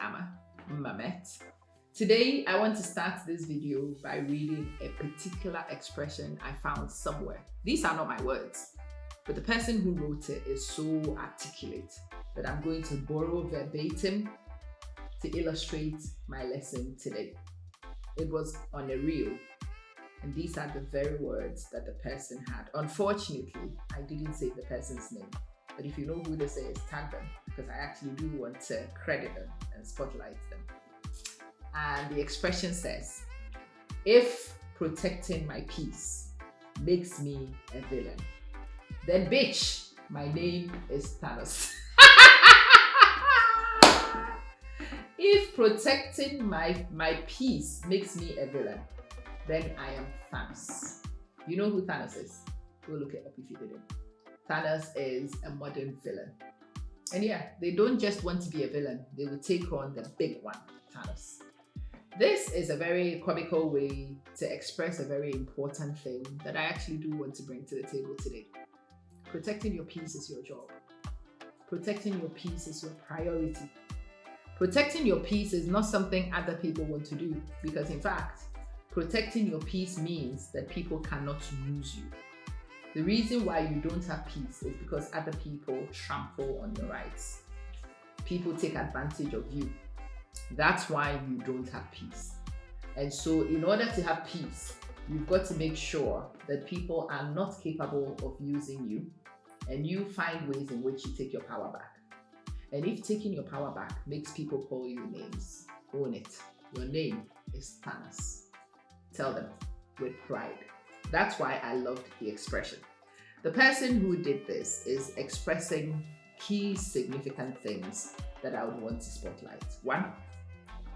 Amma Mamet. Today, I want to start this video by reading a particular expression I found somewhere. These are not my words, but the person who wrote it is so articulate that I'm going to borrow verbatim to illustrate my lesson today. It was on a reel, and these are the very words that the person had. Unfortunately, I didn't say the person's name, but if you know who this is, tag them, because I actually do want to credit them and spotlight them. And the expression says, if protecting my peace makes me a villain, then bitch, my name is Thanos. If protecting my peace makes me a villain, then I am Thanos. You know who Thanos is? Go look it up if you didn't. Thanos is a modern villain. And yeah, they don't just want to be a villain, they will take on the big one, Thanos. This is a very comical way to express a very important thing that I actually do want to bring to the table today. Protecting your peace is your job. Protecting your peace is your priority. Protecting your peace is not something other people want to do, because in fact, protecting your peace means that people cannot use you. The reason why you don't have peace is because other people trample on your rights. People take advantage of you. That's why you don't have peace. And so in order to have peace, you've got to make sure that people are not capable of using you, and you find ways in which you take your power back. And if taking your power back makes people call you names, own it. Your name is Thanos. Tell them with pride. That's why I loved the expression. The person who did this is expressing key significant things that I would want to spotlight. One,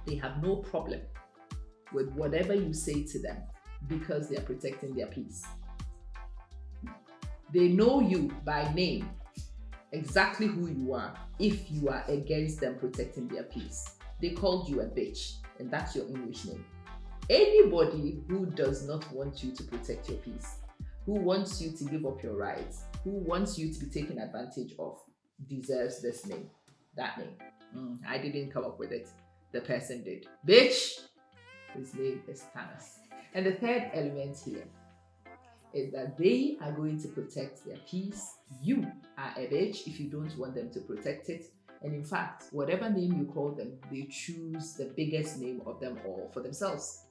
they have no problem with whatever you say to them because they are protecting their peace. They know you by name, exactly who you are, if you are against them protecting their peace. They called you a bitch, and that's your English name. Anybody who does not want you to protect your peace, who wants you to give up your rights, who wants you to be taken advantage of, deserves this name, that name. I didn't come up with it. The person did. Bitch, his name is Thanos. And the third element here is that they are going to protect their peace. You are a bitch if you don't want them to protect it. And in fact, whatever name you call them, they choose the biggest name of them all for themselves.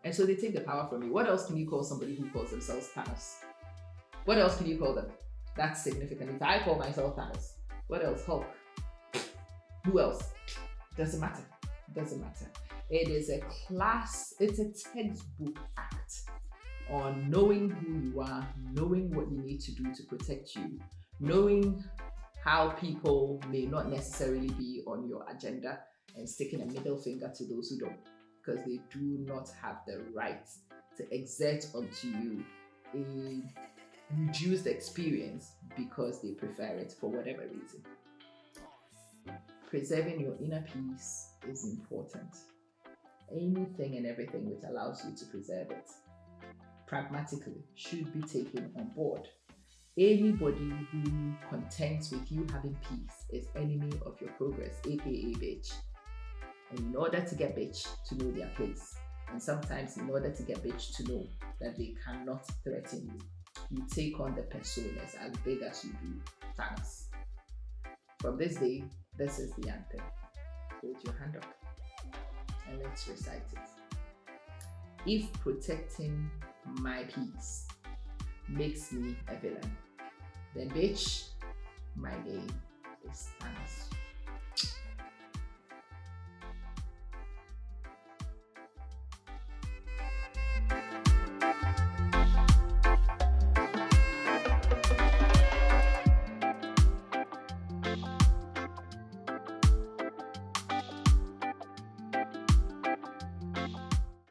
And so they take the power from you. What else can you call somebody who calls themselves Thanos? What else can you call them? That's significant. If I call myself Thanos, what else? Hulk. Who else? Doesn't matter. Doesn't matter. It is it's a textbook act on knowing who you are, knowing what you need to do to protect you, knowing how people may not necessarily be on your agenda, and sticking a middle finger to those who don't, because they do not have the right to exert onto you a reduced experience because they prefer it for whatever reason. Preserving your inner peace is important. Anything and everything which allows you to preserve it, pragmatically, should be taken on board. Anybody who contends with you having peace is enemy of your progress, aka bitch. And in order to get bitch to know their place, and sometimes in order to get bitch to know that they cannot threaten you, you take on the personas as big as you do Thanos. From this day, this is the anthem. Hold your hand up and let's recite it. If protecting my peace makes me a villain, then bitch,